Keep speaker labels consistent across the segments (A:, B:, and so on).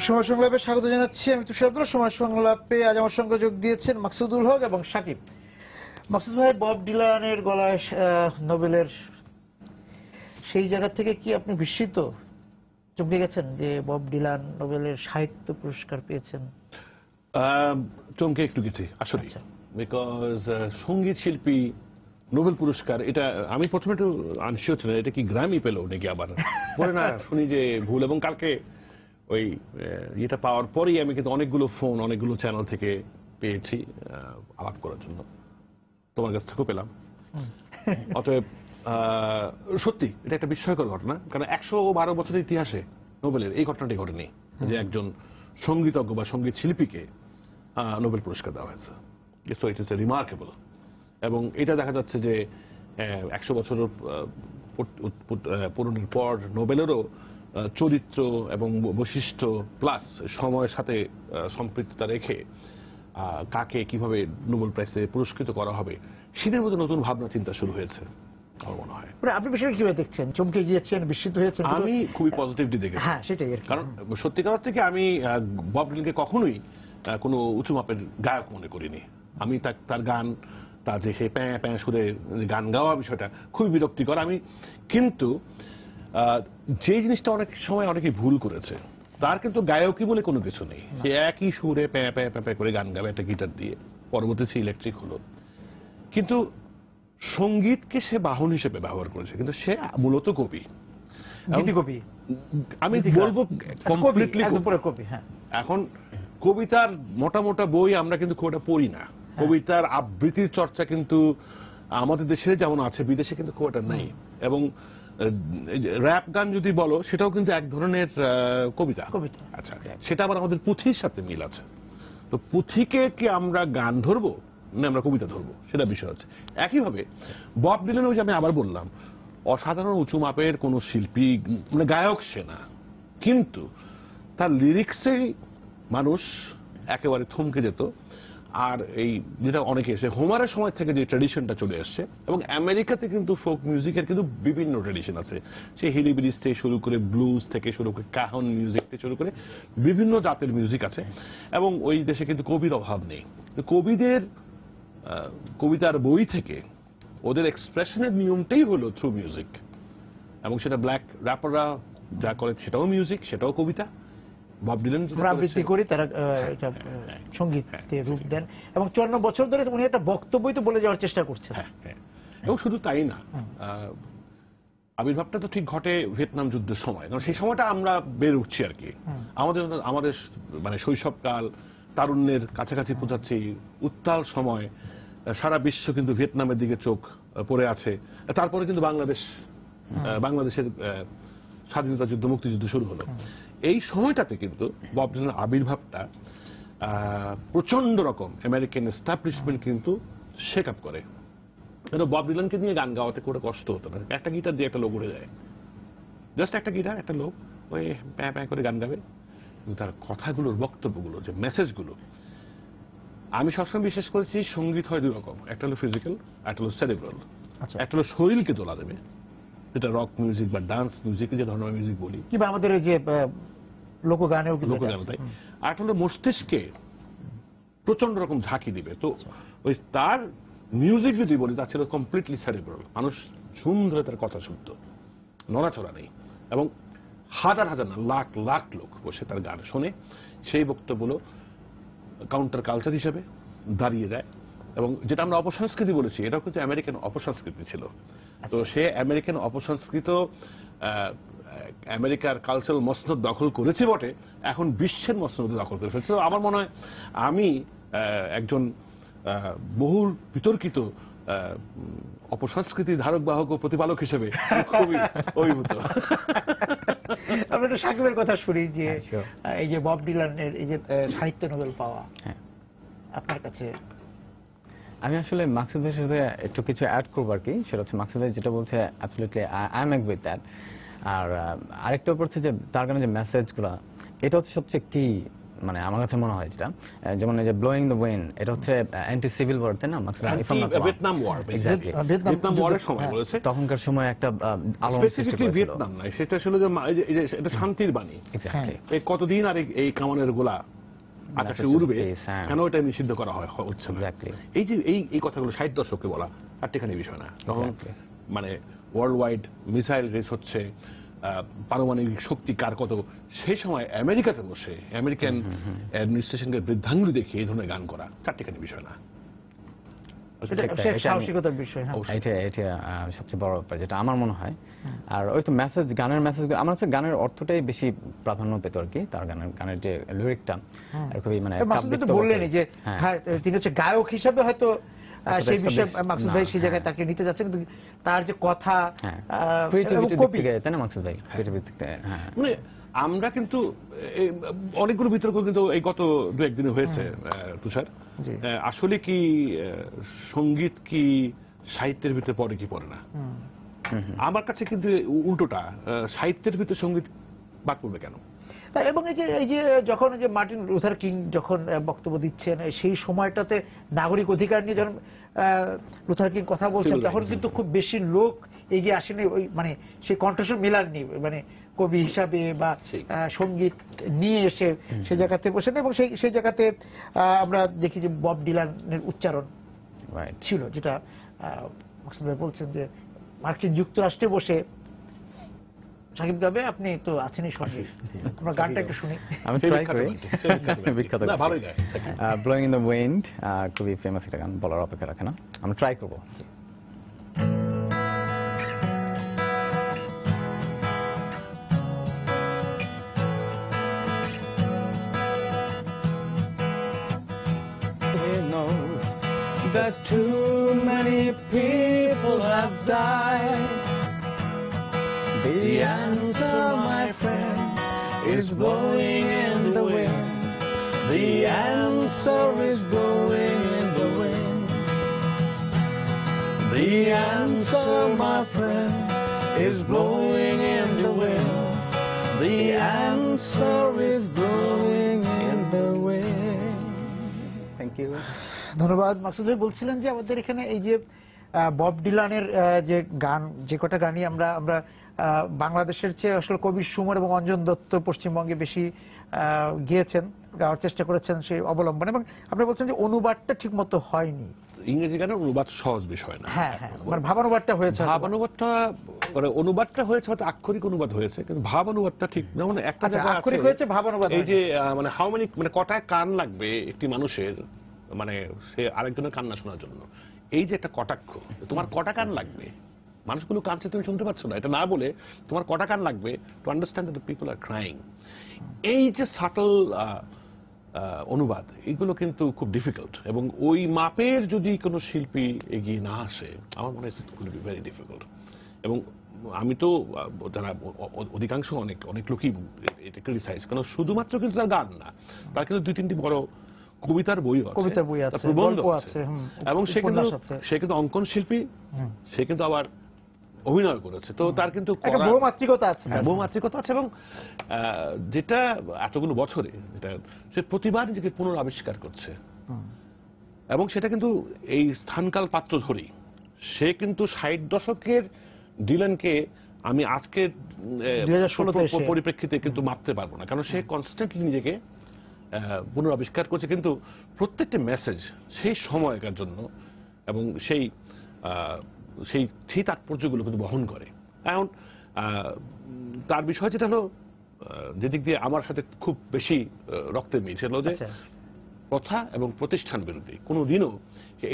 A: সময় সংলাপে স্বাগত জানাচ্ছি। আমি তুষার। সময় সংলাপে আজ আমার সঙ্গে যোগ দিয়েছেন মাকসুদুল হক এবং সাকিব। মাকসুদ ভাই, বব ডিলানের গলায় নোবেলের সেই জায়গা থেকে কি আপনি বিস্মিত, চমকে গেছেন যে বব ডিলান নোবেলের সাহিত্য পুরস্কার পেয়েছেন?
B: চমকে একটু গেছি আসলে, বিকজ সঙ্গীত শিল্পী নোবেল পুরস্কার, এটা আমি প্রথমে একটু আনসিওর ছিলাম এটা কি গ্র্যামি পেল নাকি, আবার পরে না শুনি যে ভুল। এবং কালকে ওই এটা পাওয়ার পরেই আমি কিন্তু অনেকগুলো ফোন অনেকগুলো চ্যানেল থেকে পেয়েছি আলাপ করার জন্য, তোমার কাছ থেকেও পেলাম। অতএব সত্যি এটা একটা বিস্ময়কর ঘটনা, কারণ 112 বছরের ইতিহাসে নোবেলের এই ঘটনাটি ঘটেনি যে একজন সঙ্গীতজ্ঞ বা সঙ্গীত শিল্পীকে নোবেল পুরস্কার দেওয়া হয়েছে। So it is a remarkable. এবং এটা দেখা যাচ্ছে যে 100 বছরের পূরণের পর নোবেলেরও চরিত্র এবং বৈশিষ্ট্য প্লাস সময়ের সাথে সম্পৃক্ততা রেখে কাকে কিভাবে নোবেল প্রাইজে পুরস্কৃত করা হবে সেটার মধ্যে নতুন ভাবনা চিন্তা শুরু হয়েছে আমার মনে হয়।
A: আপনি বিষয়টা কিভাবে দেখছেন? চমকে গিয়েছেন, বিস্মিত হয়েছেন?
B: আমি খুবই পজিটিভলি দেখেছি।
A: হ্যাঁ, সেটাই।
B: কারণ সত্যিকার থেকে আমি বব ডিলানকে কখনোই কোনো উঁচু মাপের গায়ক মনে করিনি। আমি তার গান, তার যে সেই প্যাঁ প্যাঁ সুরে গান গাওয়া বিষয়টা খুবই বিরক্তিকর। আমি কিন্তু যে জিনিসটা অনেক সময় অনেকে ভুল করেছে, তার কিন্তু গায়কই বলে কোনো কিছু নেই। সে একই সুরে প্যাঁ প্যাঁ প্যাঁ করে গান গাবে একটা গিটার দিয়ে, পরবর্তী সে ইলেকট্রিক হলো। কিন্তু সঙ্গীতকে সে বাহন হিসেবে ব্যবহার করেছে, কিন্তু সে মূলত কবি,
A: কবি।
B: আমি বলবো কমপ্লিটলি
A: কবি। হ্যাঁ,
B: এখন কবিতার মোটা মোটা বই আমরা কিন্তু খুব একটা পড়ি না। কবিতার আবৃত্তির চর্চা কিন্তু আমাদের দেশে যেমন আছে, বিদেশে কিন্তু খুব একটা নাই। এবং র‍্যাপ গান যদি বলো, সেটাও কিন্তু এক ধরনের কবিতা। আচ্ছা, সেটা আবার আমাদের পুঁথির সাথে মিল আছে। তো পুঁথিকে কি আমরা গান ধরবো না আমরা কবিতা ধরবো, সেটা বিষয় হচ্ছে। একইভাবে বব ডিলান, ওই যে আমি আবার বললাম, অসাধারণ উঁচু মাপের কোন শিল্পী, মানে গায়ক সে না, কিন্তু তার লিরিক্সেই মানুষ একেবারে থমকে যেত। আর এই যেটা অনেকে এসে হোমারের সময় থেকে যে ট্র্যাডিশনটা চলে আসছে, এবং আমেরিকাতে কিন্তু ফোক মিউজিকের কিন্তু বিভিন্ন ট্র্যাডিশন আছে। সে হিলিবিলিজ থেকে শুরু করে ব্লুজ থেকে শুরু করে কাহন মিউজিক থেকে শুরু করে বিভিন্ন জাতের মিউজিক আছে। এবং ওই দেশে কিন্তু কবির অভাব নেই। কবিদের কবিতার বই থেকে ওদের এক্সপ্রেশনের নিয়মটাই হলো থ্রু মিউজিক। এবং সেটা ব্ল্যাক র্যাপাররা যা করে সেটাও মিউজিক, সেটাও কবিতা। বব ডিলান
A: আবৃত্তি করে তারা এটা সঙ্গীতে রূপ দেন, এবং 54 বছর ধরে উনি একটা বক্তব্যই তো বলে যাওয়ার চেষ্টা করছেন।
B: এবং শুধু তাই না, আবির্ভাবটা তো ঠিক ঘটে ভিয়েতনাম যুদ্ধের সময়, কারণ সেই সময়টা আমরা বের উঠছি আর কি। আমাদের মানে শৈশবকাল, তারুণ্যের কাছাকাছি পৌঁছাচ্ছি, উত্তাল সময়, সারা বিশ্ব কিন্তু ভিয়েতনামের দিকে চোখ পড়ে আছে। তারপরে কিন্তু বাংলাদেশের স্বাধীনতা যুদ্ধ, মুক্তিযুদ্ধ শুরু হলো। এই সময়টাতে কিন্তু বব ডিলানের আবির্ভাবটা প্রচন্ড রকম আমেরিকান এস্টাবলিশমেন্ট কিন্তু শেক আপ করে। বব ডিলানকে নিয়ে গান গাওয়াতে করে কষ্ট হতো না, একটা গিটার দিয়ে একটা লোক উড়ে যায়, জাস্ট একটা গিটার, একটা লোক ওই প্যাঁ প্যাঁ করে গান গাবে। কিন্তু তার কথাগুলোর, বক্তব্যগুলো, যে মেসেজগুলো, আমি সবসময় বিশ্বাস করেছি সঙ্গীত হয় দুই রকম, একটা হলো ফিজিক্যাল, একটা হলো সেরিব্রাল। একটা হলো শরীরকে তোলা দেবে, যেটা রক মিউজিক বা ডান্স মিউজিক, যে ধরনের মিউজিক বলি,
A: কিংবা আমাদের এই যে লোকগানেও
B: তাই। আর একটা হলো মস্তিষ্কে প্রচন্ড রকম ঝাঁকি দিবে। তো ওই তার মিউজিক যদি বলি, তা ছিল কমপ্লিটলি সেরিব্রাল। মানুষ ঝুম ধরে তার কথা শুনত, নড়াচড়া নেই। এবং হাজার হাজার না, লাখ লাখ লোক বসে তার গান শোনে। সেই বক্তব্যগুলো কাউন্টার কালচার হিসেবে দাঁড়িয়ে যায়। এবং যেটা আমরা অপসংস্কৃতি বলেছি, এটাও কিন্তু আমেরিকান অপসংস্কৃতি ছিল। তো সে আমেরিকান অপসংস্কৃত আমেরিকার কালচারাল মসনদ দখল করেছে বটে, এখন বিশ্বের মসনদ দখল করে ফেলছে। আমার মনে হয় আমি একজন বহুল বিতর্কিত অপসংস্কৃতি ধারক বাহক ও প্রতিপালক হিসেবে খুবই অভিভূত।
A: আমরা একটু সাকিবের কথা শুনি, যে এই যে বব ডিলানের এই যে সাহিত্য নোবেল পাওয়া আপনার কাছে।
C: আমি আসলে মাকসুদ ভাইয়ের সাথে একটু কিছু অ্যাড করবো আর কি। সেটা হচ্ছে মাকসুদ ভাই যেটা বলছে absolutely I am agree with that. আর আরেকটা ব্যাপার হচ্ছে যে তার গানে যে মেসেজগুলো, এটা হচ্ছে সবচেয়ে কি মানে আমার কাছে মনে হয় যেটা যেমন এই যে ব্লোয়িং দ্য উইন্ড, এটা হচ্ছে অ্যান্টি সিভিল ওয়ার, তাই না?
B: ভিয়েতনাম ওয়ার, ভিয়েতনাম ওয়ারের সময় বলেছে।
C: তখনকার সময় একটা আলোড়ন সৃষ্টি
B: স্পেসিফিকলি
C: করেছিল।
B: ভিয়েতনাম নয়, সেটা ছিল যে এটা শান্তির বাণী।
C: Exactly.
B: এই কতদিন আর এই কামানের গোলা আকাশে উড়বে,
C: হ্যাঁ।
B: কেন এটা নিষিদ্ধ করা হচ্ছে না?
C: Exactly.
B: এই যে এই কথাগুলো 60 দশকে বলা চারটিখানি বিষয় না। তখন
C: Exactly.
B: মানে ওয়ার্ল্ড ওয়াইড মিসাইল রেস হচ্ছে, পারমাণবিক শক্তি কার কত, সেই সময় আমেরিকাতে বসে আমেরিকান অ্যাডমিনিস্ট্রেশনকে বৃদ্ধাঙ্গুলি দেখিয়ে এই ধরনের গান করা চারটিখানি বিষয় না।
A: সাহসিকতার বিষয়। হ্যাঁ,
C: এটা সবচেয়ে বড় ব্যাপার যেটা আমার মনে হয়। আর ওই তো মেসেজ, গানের মেসেজ, আমার কাছে গানের অর্থটাই বেশি প্রাধান্য পেত আর কি, তার গানের যে লিরিকটা খুবই মানে
A: মাকসুদ তো বললেনই যে হ্যাঁ তিনি হচ্ছে গায়ক হিসাবে হয়তো সেই বিষয়ে মাকসুদ ভাই সেই জায়গায় তাকে নিতে যাচ্ছেন, কিন্তু তার যে কথা
C: কবি, তাই না মাকসুদ ভাই? হ্যাঁ,
B: মানে আমরা কিন্তু অনেকগুলো বিতর্ক কিন্তু এই গত দু একদিনে হয়েছে তুষার। আসলে কি সঙ্গীত কি সাহিত্যের ভিতরে পড়ে কি পড়ে না? আমার কাছে কিন্তু উল্টোটা, সাহিত্যের ভিতরে সঙ্গীত বাদ পড়বে কেন?
A: এবং এই যে যখন যে মার্টিন লুথার কিং যখন বক্তব্য দিচ্ছেন সেই সময়টাতে নাগরিক অধিকার নিয়ে যখন লুথার কিং কথা বলছেন, তখন কিন্তু খুব বেশি লোক এগিয়ে আসেনি, ওই মানে সেই কণ্ঠস্বর মেলাননি, মানে কবি হিসাবে বা সঙ্গীত নিয়ে এসে সেই জায়গাতে বসেন। এবং সেই জায়গাতে আমরা দেখি যে বব ডিলানের উচ্চারণ ছিল, যেটা মাকসুদ ভাই বলছেন যে মার্কিন যুক্তরাষ্ট্রে বসে সাকিব গাবে, আপনি তো আছেনই সঙ্গে, আমরা গানটা একটু শুনি।
C: আমি ট্রাই করি। বিখ্যাত ব্লোয়িং ইন দ্য উইন্ড খুবই ফেমাস একটা গান, বলার অপেক্ষা রাখে না, আমরা ট্রাই করবো। That too many people have died. The answer, my friend, is blowing in the wind. The answer is blowing in the wind. The answer, my friend, is blowing in the wind. The answer is blowing in the wind. Thank you.
A: ধন্যবাদ। মাকসুদ ভাই বলছিলেন যে আমাদের এখানে এই যে Bob ডিলানের যে গান, যে কটা গানই আমরা বাংলাদেশের চেয়ে আসলে কবি সুমন এবং অঞ্জন দত্ত পশ্চিমবঙ্গে বেশি গিয়েছেন, গাওয়ার চেষ্টা করেছেন সেই অবলম্বন, এবং আপনি বলছেন যে অনুবাদটা ঠিক মতো হয়নি।
B: ইংরেজি গানের অনুবাদ সহজ বিষয় না।
A: হ্যাঁ, মানে ভাবানুবাদটা হয়েছে,
B: অনুবাদটা হয়েছে হয়তো আক্ষরিক অনুবাদ হয়েছে, কিন্তু ভাবানুবাদটা ঠিক যেমন একটা জায়গায়
A: আক্ষরিক হয়েছে, ভাবানুবাদ
B: এই যে মানে হাউ মেনি, মানে কটায় কান লাগবে একটি মানুষের, মানে সে আরেকজনের কান্না শোনার জন্য, এই যে একটা কটাক্ষ, তোমার কটা কান লাগবে, মানুষগুলো কাঁদছে তুমি শুনতে পাচ্ছ না, এটা না বলে তোমার কটা কান লাগবে to understand that the people are crying. এই যে সাটল অনুবাদ, এগুলো কিন্তু খুব ডিফিকাল্ট, এবং ওই মাপের যদি কোনো শিল্পী এগিয়ে না আসে, আমার মনে হয় ভেরি ডিফিকাল্ট। এবং আমি তো যারা অধিকাংশ অনেক লোকই এটা ক্রিটিসাইজ, কারণ শুধুমাত্র কিন্তু তার গান না, তার কিন্তু দুই তিনটি বড় কবিতার বই আছে, প্রবন্ধ আছে, এবং সে কিন্তু অঙ্কন শিল্পী, সে কিন্তু আবার অভিনয় করেছে, তো তার কিন্তু
A: বহুমাত্রিকতা
B: আছে। এবং যেটা এতগুলো বছরে যেটা সে প্রতিবার নিজেকে পুনরাবিষ্কার করছে, এবং সেটা কিন্তু এই স্থানকাল পাত্র ধরেই সে কিন্তু 60 দশকের ডিলানকে আমি আজকে 2016 পরিপ্রেক্ষিতে কিন্তু মাপতে পারবো না, কারণ সে কনস্ট্যান্টলি নিজেকে পুনরাবিষ্কার করছে, কিন্তু প্রত্যেকটা মেসেজ সেই সময়কার জন্য, এবং সেই তাৎপর্যগুলো কিন্তু বহন করে। এখন তার বিষয় যেটা হলো, যেদিক দিয়ে আমার সাথে খুব বেশি রক্তের মিল, সেটা হলো যে প্রথা এবং প্রতিষ্ঠান বিরোধী। কোনোদিনও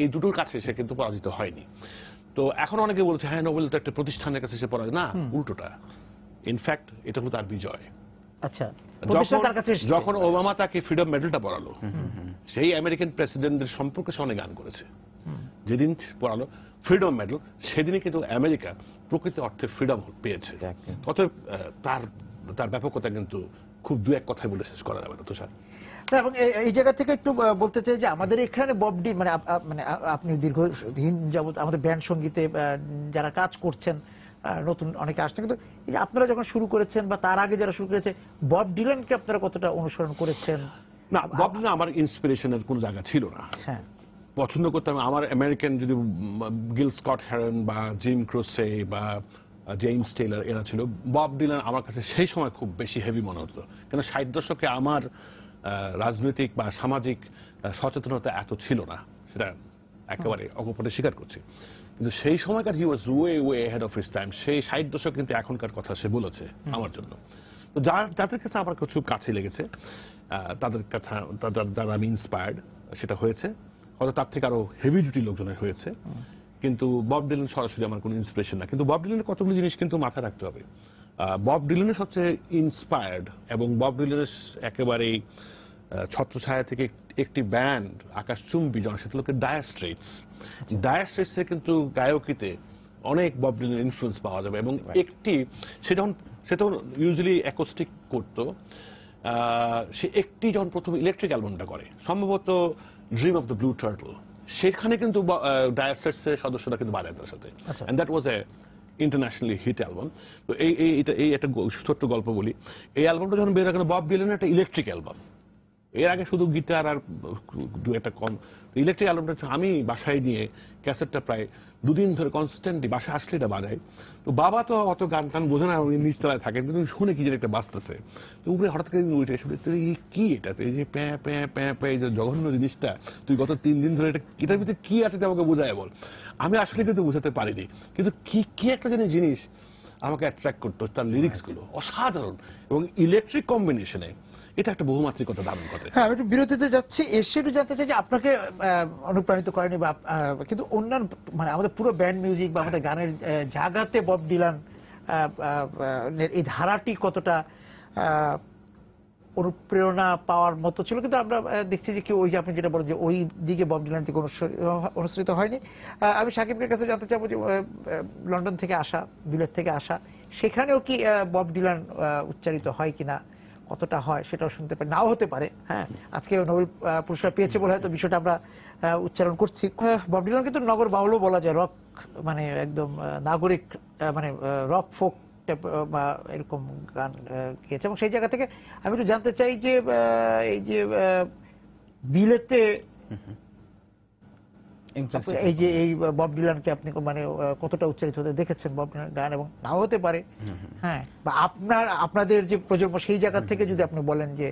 B: এই দুটোর কাছে সে কিন্তু পরাজিত হয়নি। তো এখন অনেকে বলছে হ্যাঁ, নোবেল তো একটা প্রতিষ্ঠানের কাছে সে পরাজিত, না, উল্টোটা, ইনফ্যাক্ট এটা হলো তার বিজয়।
A: আচ্ছা,
B: যখন ওবামা তাকে ফ্রিডম মেডেলটা পড়ালো, সেই আমেরিকান প্রেসিডেন্টের সম্পর্কে সে অনেক গান করেছে। যেদিন পড়ালো ফ্রিডম মেডেল, সেদিনই কিন্তু আমেরিকা প্রকৃত অর্থে ফ্রিডম পেয়েছে। অতএব তার ব্যাপকতা কিন্তু খুব দু এক কথায় বলে শেষ করা যাবে না তুষার।
A: এবং এই জায়গা থেকে একটু বলতে চাই যে আমাদের এখানে বব ডি মানে আপনি দীর্ঘদিন যাবত আমাদের ব্যান্ড সঙ্গীতে যারা কাজ করছেন, নতুন অনেকে আসছেন, কিন্তু এই যে আপনারা যখন শুরু করেছেন বা তার আগে যারা শুরু করেছে, বব ডিলানকে আপনারা কতটা অনুসরণ করেছেন?
B: না, বব ডিলান আমার ইন্সপিরেশনের কোনো জায়গা ছিল না।
A: হ্যাঁ,
B: পছন্দ করতাম আমার আমেরিকান যদি গিল স্কট হ্যারন বা জিম ক্রোসে বা জেমস টেইলর এরা ছিল, বব ডিলান আমার কাছে সেই সময় খুব বেশি হেভি মনে হতো। কেন 60 দশকে আমার রাজনৈতিক বা সামাজিক সচেতনতা এত ছিল না, সেটা একেবারে অকপটে স্বীকার করছি। কিন্তু সেই সময়কার he was way head of his time. সেই 60 দশক কিন্তু এখনকার কথা সে বলেছে আমার জন্য। তো যাদের কাছে আমার খুব কাছে লেগেছে, তাদের কাছে যারা আমি ইন্সপায়ার্ড, সেটা হয়েছে। হয়তো তার থেকে আরো হেভি ডিউটি লোকজনের হয়েছে, কিন্তু বব ডিলান সরাসরি আমার কোনো ইন্সপিরেশন না। কিন্তু বব ডিলানের কতগুলো জিনিস কিন্তু মাথায় রাখতে হবে। বব ডিলানের সবচেয়ে ইন্সপায়ার্ড এবং বব ডিলানের একেবারেই ছত্রছায়া থেকে একটি ব্যান্ড আকাশচুম্বী জনশীতলোকের ডায়ার স্ট্রেটস। ডায়ার স্ট্রেটসে কিন্তু গায়কিতে অনেক বব ডিলানের ইনফ্লুয়েন্স পাওয়া যাবে। এবং একটি সে তখন ইউজুয়ালি অ্যাকোস্টিক করতো, সে একটি যখন প্রথম ইলেকট্রিক অ্যালবামটা করে, সম্ভবত dream of the blue turtle, সেখানে কিন্তু ডায়ার স্ট্রেটসের সদস্যরা কিন্তু বাজায় তার সাথে, and that was a internationally hit album. তো এই একটা ছোট্ট গল্প বলি। এই অ্যালবামটা যখন বের হয়, বব ডিলানের একটা ইলেকট্রিক অ্যালবাম, এর আগে শুধু গিটার আর দু একটা কম। ইলেকট্রিক অ্যালবামটা আমি বাসায় নিয়ে ক্যাসেটটা প্রায় 2 দিন ধরে কনস্ট্যান্টলি বাসায় আসলে এটা বাজাই। তো বাবা তো অত গান টান বোঝে না, নিচতলায় থাকেন, কিন্তু শুনে কি যেন একটা বাজতেছে। তো উপরে হঠাৎ করে উঠে এসে তুই কি এটা, এই যে প্যাঁ প্যাঁ প্যাঁ প্যাঁ, এই যে জঘন্য জিনিসটা, তুই গত 3 দিন ধরে এটার ভিতরে কি আছে আমাকে বোঝায় বল। আমি আসলে কিন্তু বোঝাতে পারিনি, কিন্তু কি একটা জিনিস আমাকে অ্যাট্রাক্ট করতো, তার লিরিক্স গুলো অসাধারণ এবং ইলেকট্রিক কম্বিনেশনে এটা একটা বহুমাত্রিকতা ধারণ করে।
A: হ্যাঁ, আমি একটু বিরতিতে যাচ্ছি। এসে একটু জানতে চাই যে আপনাকে অনুপ্রাণিত করেনি বা কিন্তু অন্যান্য মানে আমাদের পুরো ব্যান্ড মিউজিক বা আমাদের গানের জায়গাতে বব ডিলান এই ধারাটি কতটা অনুপ্রেরণা পাওয়ার মতো ছিল, কিন্তু আমরা দেখছি যে কেউ ওই যে আপনি যেটা বলেন যে ওই দিকে বব ডিলান থেকে অনুসৃত হয়নি। আমি সাকিবের কাছে জানতে চাবো যে লন্ডন থেকে আসা, বিলেত থেকে আসা, সেখানেও কি বব ডিলান উচ্চারিত হয় কিনা, কতটা হয় সেটাও শুনতে পারি, নাও হতে পারে। হ্যাঁ, আজকে নোবেল পুরস্কার পেয়েছে বলে হয়তো বিষয়টা আমরা উচ্চারণ করছি। বব ডিলান কিন্তু নগর বাউলও বলা যায়, রক মানে একদম নাগরিক মানে রক ফোক বা এরকম গান গেয়েছে। এবং সেই জায়গা থেকে আমি একটু জানতে চাই যে এই যে বিলেতে এই যে এই বব ডিলানকে আপনি মানে কতটা উচ্চারিত হতে দেখেছেন বব ডিলান গান, এবং নাও হতে পারে। হ্যাঁ, বা আপনাদের যে প্রজন্ম সেই জায়গা থেকে যদি আপনি বলেন যে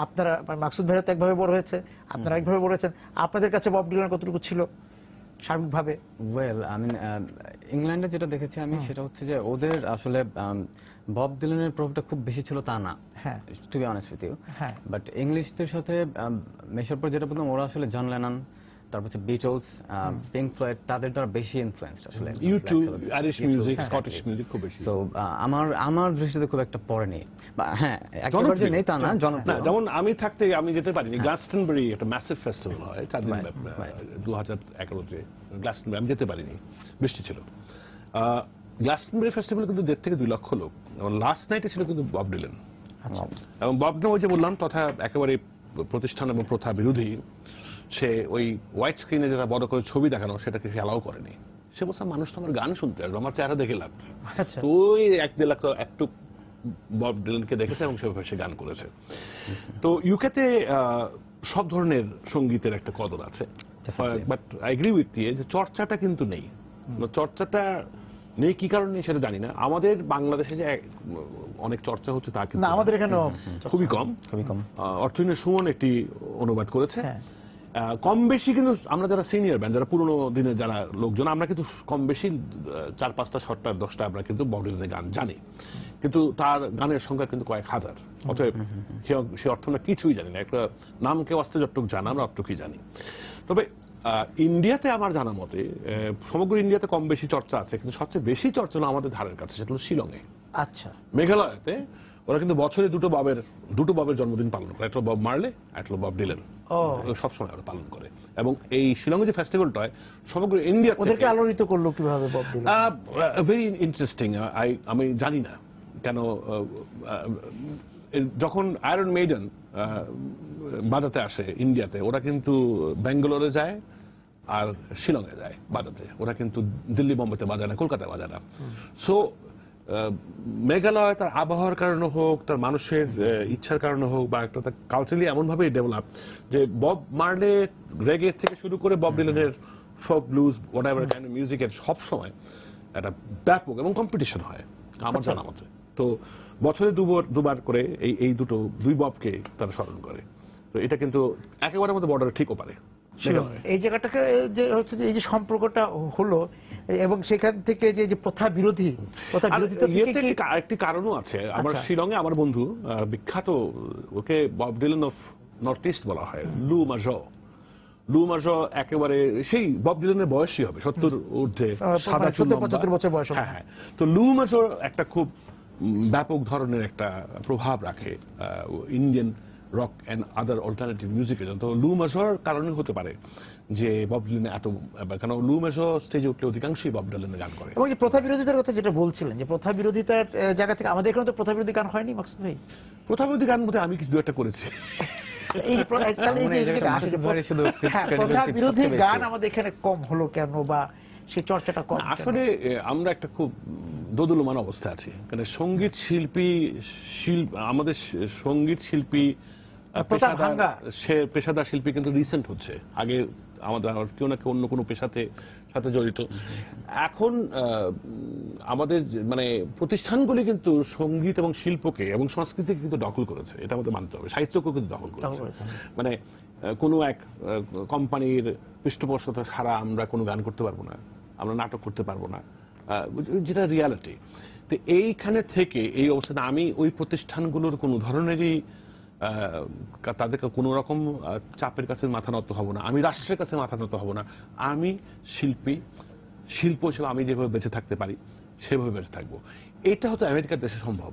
A: আপনারা, মাকসুদ ভাইরা তো একভাবে বড় হয়েছে, আপনারা একভাবে বড় হয়েছেন, আপনাদের কাছে বব ডিলান কতটুকু ছিল সার্বিকভাবে?
D: ওয়েল, আমি ইংল্যান্ডে যেটা দেখেছি আমি, সেটা হচ্ছে যে ওদের আসলে বব ডিলানের প্রভাবটা খুব বেশি ছিল তা না,
A: হ্যাঁ,
D: to be honest with you.
A: হ্যাঁ,
D: বাট ইংলিশদের সাথে মেশার পর যেটা বললাম, ওরা আসলে জন লেনন, তারপর হচ্ছে বিটলস, পিঙ্ক ফ্লয়েড, তাদের দ্বারা বেশি ইনফ্লুয়েন্সড আসলে।
B: YouTube, Irish music, Scottish music খুব বেশি।
D: তো আমার দৃষ্টিতে খুব একটা পড়েনি, বা হ্যাঁ একেবারে যে নেই তা না, জনপ্রিয়।
B: যেমন আমি থাকতে আমি যেতে পারিনি। গ্লাসটনবারি একটা ম্যাসিভ ফেস্টিভ্যাল হয় 4 দিন 2011-তে, গ্লাসটনবারি আমি যেতে পারিনি, বৃষ্টি ছিল। গ্লাসটনবারি ফেস্টিভ্যাল কিন্তু 1.5 থেকে 2 লক্ষ লোক, এবং লাস্ট নাইটে ছিল কিন্তু বব ডিলান। এবং বব ডিলান ওই যে বললাম তথা একেবারে প্রতিষ্ঠান এবং প্রথা বিরোধী। সে ওই হোয়াইট স্ক্রিনে যেটা বড় করে ছবি দেখানো, সেটাকে সে অ্যালাউ করেনি। সে বলছে মানুষ তো আমার গান শুনতে আসবে, আমার চেহারা দেখে লাভ। তো ওই 1-1.5 লাখ একটু বব ডিলানকে দেখেছে এবং সেভাবে সে গান করেছে। তো ইউকেতে সব ধরনের সঙ্গীতের একটা কদর আছে, but I agree with you যে চর্চাটা কিন্তু নেই। চর্চাটা নেই কি কারণে সেটা জানি না। আমাদের বাংলাদেশে যে অনেক চর্চা হচ্ছে তা কিন্তু
A: আমাদের এখানে
D: খুবই কম।
B: অর্থনীতি সুমন একটি অনুবাদ করেছে। কম বেশি কিন্তু আমরা যারা সিনিয়র ব্যান্ড, যারা পুরোনো দিনের যারা লোকজন, আমরা কিন্তু কম বেশি 4-5টা 7টা 10টা আমরা কিন্তু বব ডিলানের গান জানি, কিন্তু তার গানের সংখ্যা কিন্তু কয়েক হাজার। অতএব সে অর্থ না কিছুই জানি না, একটা নামকে অস্তে যতটুকু জানা আমরা অতটুকুই জানি। তবে ইন্ডিয়াতে আমার জানা মতে সমগ্র ইন্ডিয়াতে কম বেশি চর্চা আছে, কিন্তু সবচেয়ে বেশি চর্চা হলো আমাদের ধারের কাছে, সেটা হলো শিলংয়ে।
A: আচ্ছা,
B: মেঘালয়তে ওরা কিন্তু বছরে দুটো ববের জন্মদিন পালন করে, একটা বব মার্লে, একটা বব ডিলান। সবসময় ওরা পালন করে। এবং এই শিলংয়ে যে ফেস্টিভ্যালটা হয় সমগ্র ইন্ডিয়া,
A: ওদেরকে আলোড়িত করলো কিভাবে বব ডিলান?
B: Very interesting. আমি জানি না কেন যখন আয়রন মেইডেন বাজাতে আসে ইন্ডিয়াতে, ওরা কিন্তু ব্যাঙ্গালোরে যায় আর শিলংয়ে যায় বাজাতে, ওরা কিন্তু দিল্লি বোম্বেতে বাজায় না, কলকাতায় বাজায় না। সো মেঘালয় তার আবহাওয়ার কারণে হোক, তার মানুষের ইচ্ছার কারণে হোক, বা একটা কালচারালি এমনভাবেই ডেভেলপ যে বব মার্লে রেগে থেকে শুরু করে বব ডিলানের folk blues whatever kind of মিউজিকের সব সময় একটা ব্যাপক এবং কম্পিটিশন হয় আমার জানা মতে। তো বছরে দুবার করে এই দুই ববকে তারা স্মরণ করে। তো এটা কিন্তু একেবারে মতো বর্ডারে ঠিকও পারে।
A: এই জায়গাটাকে যে হচ্ছে যে এই যে সম্পর্কটা হলো এবং সেখান থেকে যে প্রথা বিরোধী
B: একটি কারণও আছে। আমার
A: আচ্ছা।
B: শিলংয়ে আমার বন্ধু বিখ্যাত, ওকে Bob Dylan of North East বলা হয়, লু মাজো একেবারে সেই বব ডিলানের বয়সই হবে 70 ঊর্ধ্বে, সাদা চুল,
A: 75 বছর বয়স।
B: হ্যাঁ। তো লু মাজো একটা খুব ব্যাপক ধরনের একটা প্রভাব রাখে Indian rock and other alternative মিউজিকের জন্য। তো লু মাজোর কারণে হতে পারে যে বব ডিলান এত, কারণ লু মাজো স্টেজে উঠলে অধিকাংশই বব ডিলানের গান করে।
A: এবং যে প্রথা বিরোধিতার কথা যেটা বলছিলেন, যে প্রথা বিরোধিতার জায়গা থেকে আমাদের এখানে তো প্রথা বিরোধী গান হয়নি মাকসুদ ভাই।
B: প্রথা বিরোধী গান মধ্যে আমি কিছু একটা করেছি।
A: প্রথা বিরোধী গান আমাদের এখানে কম হলো কেন, বা সেই চর্চাটা কম?
B: আসলে আমরা একটা খুব দোদুল্যমান অবস্থা আছি। কারণ সঙ্গীত শিল্পী আমাদের সঙ্গীত শিল্পী পেশাদার শিল্পী কিন্তু রিসেন্ট হচ্ছে। আগে আমাদের কেউ না কেউ অন্য কোনো সাথে জড়িত। এখন আমাদের মানে প্রতিষ্ঠানগুলি কিন্তু সঙ্গীত এবং শিল্পকে এবং সংস্কৃতিকে কিন্তু দখল করেছে, এটা আমাদের মানতে হবে। সাহিত্যকেও কিন্তু দখল করেছে। মানে কোনো এক কোম্পানির পৃষ্ঠপোষকতা ছাড়া আমরা কোনো গান করতে পারবো না, আমরা নাটক করতে পারবো না, যেটা রিয়ালিটি। তো এইখানে থেকে এই অবস্থাতে আমি ওই প্রতিষ্ঠানগুলোর কোনো ধরনেরই তাদেরকে কোনো রকম চাপের কাছে মাথা নত হব না, আমি রাষ্ট্রের কাছে মাথা নত হব না। আমি শিল্প হিসেবে আমি যেভাবে বেঁচে থাকতে পারি সেভাবে বেঁচে থাকবো। এটা হয়তো আমেরিকার দেশে সম্ভব।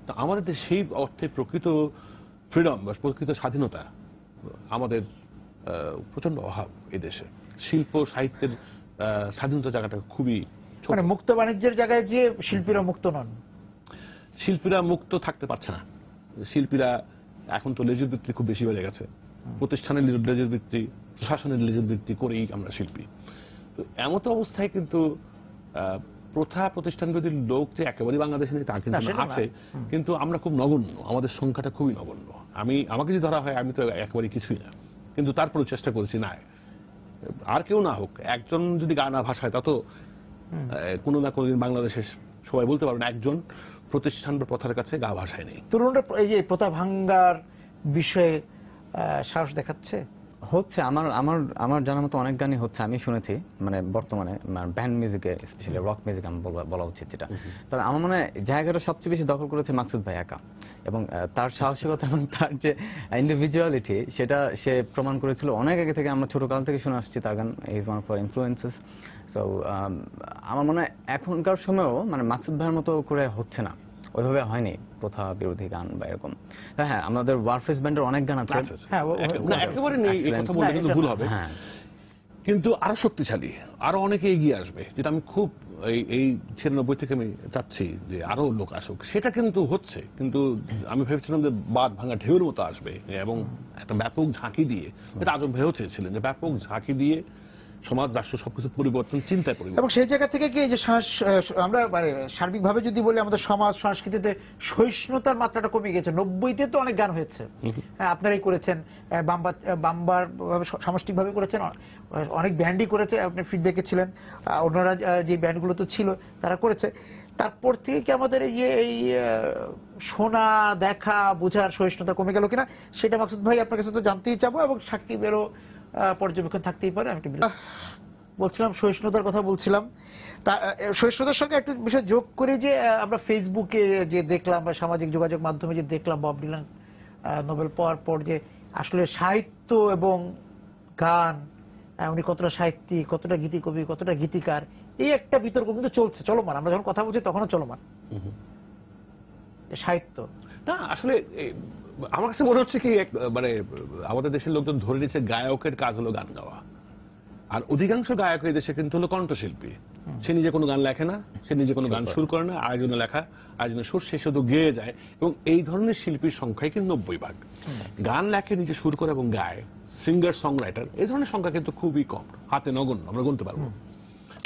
B: তো আমাদের দেশে সেই অর্থে প্রকৃত ফ্রিডম বা প্রকৃত স্বাধীনতা আমাদের প্রচন্ড অভাব। এই দেশে শিল্প সাহিত্যের স্বাধীনতা জায়গাটা খুবই,
A: মানে মুক্ত বাণিজ্যের জায়গায় যে শিল্পীরা মুক্ত নন,
B: শিল্পীরা মুক্ত থাকতে পারছে না। শিল্পীরা এখন তো লেজুর বৃত্তি খুব বেশি বেড়ে গেছে, প্রতিষ্ঠানের লেজুর বৃত্তি, প্রশাসনের লেজুর বৃত্তি করেই আমরা শিল্পী। তো এমত অবস্থায় কিন্তু প্রথা প্রতিষ্ঠান যদি লোক যে একেবারেই বাংলাদেশে নেই তা কিন্তু আছে, কিন্তু আমরা খুব নগণ্য, আমাদের সংখ্যাটা খুবই নগণ্য। আমাকে যদি ধরা হয় আমি তো একেবারে কিছুই না, কিন্তু তারপরে চেষ্টা করেছি না, আর কেউ না হোক, একজন যদি গান ভাষায় তা তো কোনো না কোনোদিন বাংলাদেশের সবাই বলতে পারবে না একজন প্রতিষ্ঠান বা প্রথার কাছে গা ভাষায় নেই।
A: তরুণরা এই যে প্রথা ভাঙ্গার বিষয়ে সাহস দেখাচ্ছে
D: হচ্ছে। আমার জানার মতো অনেক গানই হচ্ছে, আমি শুনেছি। মানে বর্তমানে ব্যান্ড মিউজিকে, স্পেশালি রক মিউজিক আমি বলা উচিত যেটা। তবে আমার মনে হয় জায়গাটা সবচেয়ে বেশি দখল করেছে মাকসুদ ভাই একা, এবং তার সাহসিকতা এবং তার যে ইন্ডিভিজুয়ালিটি সেটা সে প্রমাণ করেছিল অনেক আগে থেকে। আমরা ছোটকাল থেকে শুনে আসছি তার গান, is one of our influences. So আমার মনে হয় এখনকার সময়েও মানে মাকসুদ ভাইয়ের মতো করে হচ্ছে না, ওইভাবে হয়নি প্রথা বিরোধী গান বা এরকম। হ্যাঁ, আমাদের ওয়ারফেস ব্যান্ডের অনেক গান আছে।
A: হ্যাঁ,
B: একেবারে নেই এই কথা বলতে কিন্তু ভুল হবে, কিন্তু আরো শক্তিশালী, আরো অনেকে এগিয়ে আসবে, যেটা আমি খুব এই 96 থেকে আমি চাচ্ছি যে আরো লোক আসুক। সেটা কিন্তু হচ্ছে, কিন্তু আমি ভেবেছিলাম যে বাঁধ ভাঙা ঢেউর মতো আসবে এবং একটা ব্যাপক ঝাঁকি দিয়ে, এটা আজম ভাইও চেয়েছিলেন যে ব্যাপক ঝাঁকি দিয়ে সমাজ রাষ্ট্র সবকিছু পরিবর্তন চিন্তা করি।
A: এবং সেই জায়গা থেকে কি যে আমরা মানে সার্বিকভাবে যদি বলি আমাদের সমাজ সংস্কৃতিতে সহিষ্ণুতার মাত্রাটা কমে গেছে। 90-তে তো অনেক গান হয়েছে, আপনারাই করেছেন, বাম্বার সামষ্টিকভাবে করেছেন, অনেক ব্যান্ডই করেছে, আপনি ফিডব্যাকে ছিলেন, অন্যরা যে ব্যান্ডগুলো তো ছিল তারা করেছে। তারপর থেকে কি আমাদের এই শোনা দেখা বোঝার সহিষ্ণুতা কমে গেল কিনা সেটা মাকসুদ ভাই আপনার কাছে তো জানতেই চাবো, এবং সাকিবেরও পর্যবেক্ষণ থাকতেই পারে। আমি বলছিলাম সহিষ্ণুতার কথা বলছিলাম, তা সহিষ্ণুতার সঙ্গে একটু বিষয় যোগ করে যে আমরা ফেসবুকে যে দেখলাম বা সামাজিক যোগাযোগ মাধ্যমে যে দেখলাম বব ডিলান নোবেল পাওয়ার পর যে আসলে সাহিত্য এবং গান, উনি কতটা সাহিত্যিক, কতটা গীতিকবি, কতটা গীতিকার, এই একটা বিতর্ক কিন্তু চলছে, চলমান। আমরা যখন কথা বলছি তখনও চলমান সাহিত্য।
B: না আসলে আমার কাছে মনে হচ্ছে কি মানে আমাদের দেশের লোকজন ধরে নিচ্ছে গায়কের কাজ হলো গান গাওয়া, আর অধিকাংশ গায়ক এই দেশে কিন্তু হলো কণ্ঠশিল্পী। সে নিজে কোনো গান লেখে না, সে নিজে কোনো গান সুর করে না, আয়োজনে লেখা, আয়োজনে সুর, সে শুধু গেয়ে যায়। এবং এই ধরনের শিল্পীর সংখ্যাই কিন্তু 90%। গান লেখে, নিজে সুর করে এবং গায়, সিঙ্গার সং রাইটার, এই ধরনের সংখ্যা কিন্তু খুবই কম, হাতে নগণ্য, আমরা গুনতে পারবো।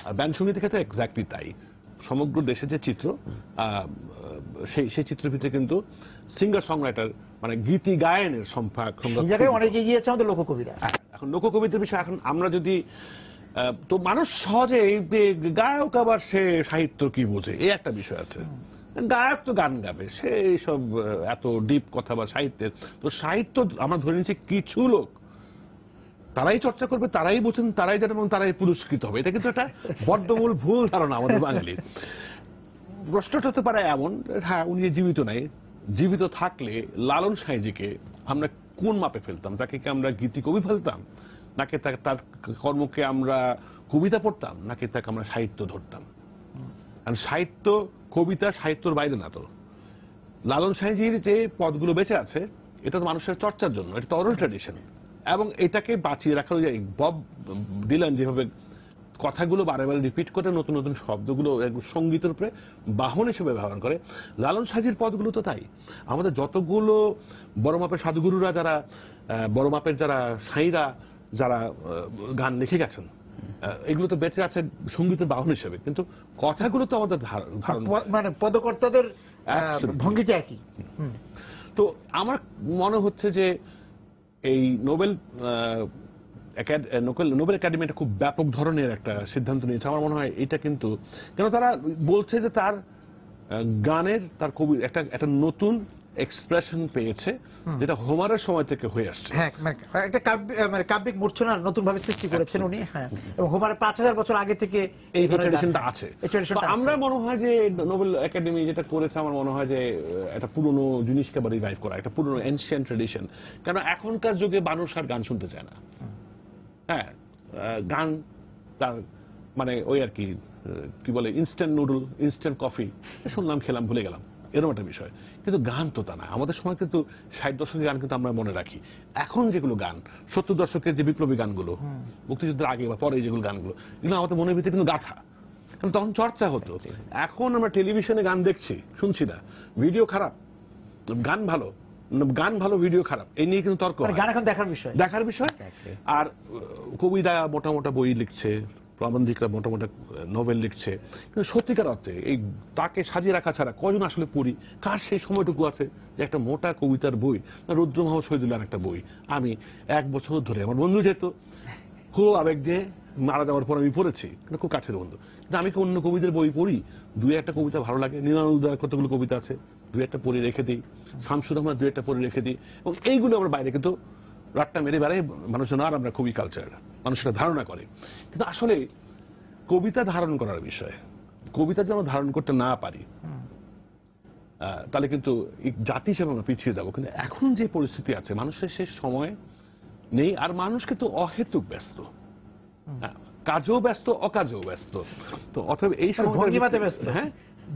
B: আর ব্যান্ড সঙ্গীতের ক্ষেত্রে এক্স্যাক্টলি তাই। সমগ্র দেশের যে চিত্র সেই চিত্রের ভিতরে কিন্তু সিঙ্গার সং রাইটার মানে গীতি গায়নের সংখ্যা
A: এই জায়গায় অনেক এগিয়ে আছে আমাদের লোককবিরা।
B: এখন লোককবিতার বিষয় এখন আমরা যদি তো মানুষ সহজে এই যে গায়ক আবার সে সাহিত্য কি বোঝে এই একটা বিষয় আছে। গায়ক তো গান গাবে, সে সব এত ডিপ কথা বা সাহিত্যের তো সাহিত্য আমরা ধরে নিচ্ছি কিছু লোক তারাই চর্চা করবে, তারাই বোঝেন, তারাই জানেন এবং তারাই পুরস্কৃত হবে। এটা কিন্তু একটা বদ্ধমূল ভুল ধারণা আমাদের বাঙালির। প্রশ্নটা হতে পারে এমন, হ্যাঁ উনি জীবিত নাই, জীবিত থাকলে লালন সাঁইজিকে আমরা কোন মাপে ফেলতাম? তাকে কি আমরা গীতি কবি ফেলতাম, নাকি তার কর্মকে আমরা কবিতা পড়তাম, নাকি তাকে আমরা সাহিত্য ধরতাম? কারণ সাহিত্য কবিতা সাহিত্যর বাইরে না তো। লালন সাঁইজির যে পদগুলো বেঁচে আছে এটা তো মানুষের চর্চার জন্য, এটা তো অরাল ট্র্যাডিশন, এবং এটাকে বাঁচিয়ে রাখার যে বব ডিলান যেভাবে কথাগুলো বারে বারে রিপিট করে নতুন নতুন শব্দগুলো সঙ্গীতের উপরে বাহন হিসেবে ব্যবহার করে, লালন সাঁইজির পদগুলো তো তাই। আমাদের যতগুলো বড় মাপের সাধুগুরুরা, যারা বড় মাপের যারা সাঁইরা যারা গান লিখে গেছেন, এগুলো তো বেঁচে আছে সঙ্গীতের বাহন হিসেবে, কিন্তু কথাগুলো তো আমাদের
A: মানে পদকর্তাদের ভঙ্গিটা একই।
B: আমার মনে হচ্ছে যে এই নোবেল একাডেমি একটা খুব ব্যাপক ধরনের একটা সিদ্ধান্ত নিয়েছে। আমার মনে হয় এটা কিন্তু কেন তারা বলছে যে তার গানের তার কবি একটা নতুন এক্সপ্রেশন পেয়েছে, যেটা হোমারের সময় থেকে হয়ে আসছে।
A: হ্যাঁ, একটা কাব্যিক মূর্ছনা নতুন ভাবে সৃষ্টি করেছেন উনি। হ্যাঁ, এবং হোমারের 5000 বছর আগে থেকে
B: এই ট্র্যাডিশনটা আছে। আমরা মনে হয় যে নোবেল একাডেমি যেটা করেছে, আমার মনে হয় যে একটা পুরনো জিনিসকে আবার রিভাইভ করা, একটা পুরনো এনশিয়েন্ট ট্র্যাডিশন। কারণ এখনকার যুগে মানুষ আর গান শুনতে চায় না। হ্যাঁ, গান তার মানে ওই আর কি বলে ইনস্ট্যান্ট নুডল, ইনস্ট্যান্ট কফি, শুনলাম খেলাম ভুলে গেলাম, এরকম একটা বিষয়। কিন্তু গান তো তা না। আমাদের সময় কিন্তু 60 দশকের গান কিন্তু আমরা মনে রাখি। এখন যেগুলো গান 70 দশকের যে বিপ্লবী গানগুলো, মুক্তিযুদ্ধের আগে বা পরে যেগুলো গানগুলো, এগুলো আমাদের মনের ভিতরে কিন্তু গাথা, কারণ তখন চর্চা হতো। এখন আমরা টেলিভিশনে গান দেখছি, শুনছি না, ভিডিও খারাপ, গান ভালো, গান ভালো ভিডিও খারাপ, এই নিয়ে কিন্তু তর্ক।
A: গান এখন দেখার বিষয়।
B: আর কবিরা মোটা বই লিখছে, প্রবন্ধিকরা মোটামোটা নোবেল লিখছে, কিন্তু সত্যিকার অর্থে এই তাকে সাজিয়ে রাখা ছাড়া কজন আসলে পড়ি? কার সেই সময়টুকু আছে যে একটা মোটা কবিতার বই, রুদ্র মোহাম্মদ শহীদুল্লাহর একটা বই আমি 1 বছর ধরে, আমার বন্ধু যেত খুব আবেগ দিয়ে মারা যাওয়ার পর আমি পড়েছি, কিন্তু খুব কাছের বন্ধু, কিন্তু আমি কি অন্য কবিদের বই পড়ি? 2-1টা কবিতা ভালো লাগে, নীলানন্দার কতগুলো কবিতা আছে, 2-1টা পড়ে রেখে দিই, শামসুর রহমান 2-1টা পড়ে রেখে দিই, এবং এইগুলো আমার বাইরে কিন্তু রাতটা মেরে বেড়াই মানুষজন, আর আমরা খুবই কালচার, মানুষেরা ধারণা করে। কিন্তু আসলে কবিতা ধারণ করার বিষয়, কবিতা যেন ধারণ করতে না পারি, তাহলে কিন্তু জাতি হিসেবে আমরা পিছিয়ে যাবো। কিন্তু এখন যে পরিস্থিতি আছে, মানুষের শেষ সময় নেই, আর মানুষ কিন্তু অহেতুক ব্যস্ত, কাজেও ব্যস্ত, অকাজেও ব্যস্ত। তো অথবা এই সময়
A: ভঙ্গিমাতে ব্যস্ত। হ্যাঁ,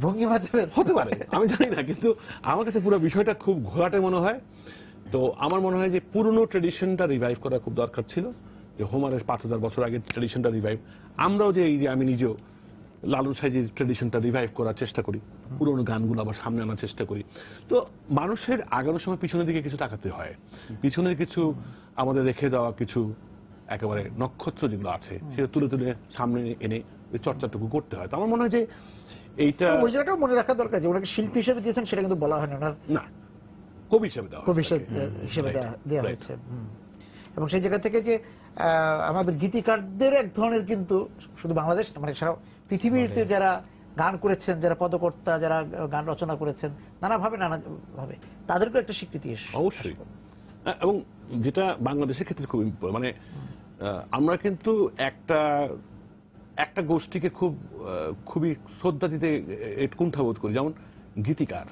A: ভঙ্গিমাতে
B: হতে পারে, আমি জানি না, কিন্তু আমার কাছে পুরো বিষয়টা খুব ঘোলাটে মনে হয়। তো আমার মনে হয় যে পুরনো ট্রেডিশনটা রিভাইভ করা খুব দরকার ছিল, যে হোমারের 5000 বছর আগের ট্রেডিশনটা রিভাইভ। আমরাও যে এই যে আমি নিজেও লালন সাঁইজির ট্রেডিশনটা রিভাইভ করার চেষ্টা করি, পুরনো গানগুলো আবার সামনে আনার চেষ্টা করি। তো মানুষের আগানোর সময় পিছনের দিকে কিছু তাকাতে হয়, পিছনের কিছু আমাদের রেখে যাওয়া কিছু একেবারে নক্ষত্র যেগুলো আছে সেটা তুলে তুলে সামনে এনে চর্চাটুকু করতে হয়। তো আমার মনে হয় যে এইটা
A: ওই জায়গাটাও মনে রাখা দরকার যে ওনাকে শিল্পী হিসেবে দিয়েছেন, সেটা কিন্তু বলা হয় না,
B: না কবি হিসেবে দেওয়া,
A: কবি হিসেবে দেওয়া হয়েছে। এবং সেই জায়গা থেকে যে আমাদের গীতিকারদের এক ধরনের কিন্তু শুধু বাংলাদেশ মানে সারা পৃথিবীতে যারা গান করেছেন, যারা পদকর্তা, যারা গান রচনা করেছেন নানাভাবে তাদেরকে একটা স্বীকৃতি এসে
B: অবশ্যই। এবং যেটা বাংলাদেশের ক্ষেত্রে খুব মানে আমরা কিন্তু একটা গোষ্ঠীকে খুবই শ্রদ্ধা দিতে কুণ্ঠাবোধ করি, যেমন গীতিকার।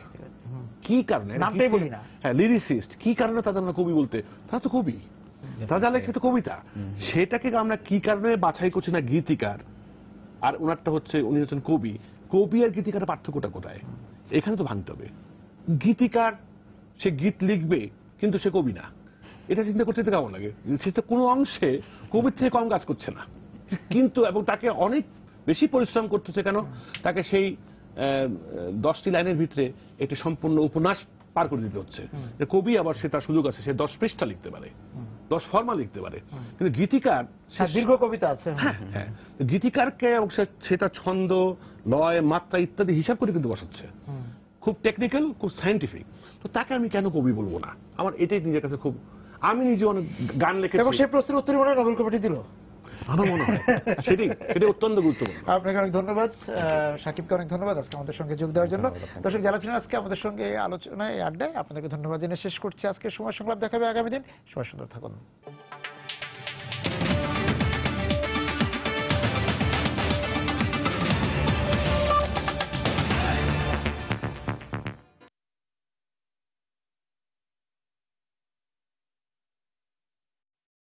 B: কি কারণে?
A: নামটাই বলি না।
B: হ্যাঁ, লিরিসিস্ট। কি কারণে তাদের আমরা কবি বলতে? তারা তো কবি, তারা যা লেখছে তো কবিতা। সেটাকে আমরা কি কারণে বাছাই করছি না গীতিকার, আর ওনারটা হচ্ছে উনি হচ্ছেন কবি। কবি আর গীতিকারের পার্থক্যটা কোথায়? এখানে তো ভাঙতে হবে। গীতিকার সে গীত লিখবে, কিন্তু সে কবি না। এটা চিন্তা করতে কেমন লাগে? সে তো কোনো অংশে কবির থেকে কম কাজ করছে না, কিন্তু এবং তাকে অনেক বেশি পরিশ্রম করতেছে। কেন? তাকে সেই 10টি লাইনের ভিতরে একটি সম্পূর্ণ উপন্যাস পার করে দিতে হচ্ছে। কবি আবার সে তার সুযোগ আছে, সে 10 পৃষ্ঠা লিখতে পারে। ফর্মা লিখতে পারে, কিন্তু গীতিকার
A: হ্যাঁ, দীর্ঘ কবিতা আছে।
B: হ্যাঁ, গীতিকারকে সেটা ছন্দ, লয়, মাত্রা ইত্যাদি হিসাব করে কিন্তু বসাচ্ছে, খুব টেকনিক্যাল, খুব সায়েন্টিফিক। তো তাকে আমি কেন কবি বলবো না? আমার এটাই নিজের কাছে খুব, আমি নিজে অনেক গান লিখেছি
A: এবং সেই প্রশ্নের উত্তর মনে হয় নোবেল কমিটি দিল।
B: আমার মনে হয় সেটাই অত্যন্ত গুরুত্বপূর্ণ।
A: আপনাকে অনেক ধন্যবাদ, সাকিবকে অনেক ধন্যবাদ আজকে আমাদের সঙ্গে যোগ দেওয়ার জন্য। দর্শক যারা ছিলেন আজকে আমাদের সঙ্গে এই আলোচনায়, এই আড্ডায়, আপনাদেরকে ধন্যবাদ জানিয়ে শেষ করছি আজকে সময় সংলাপ। দেখাবে আগামী দিন। সবাই সুন্দর থাকুন।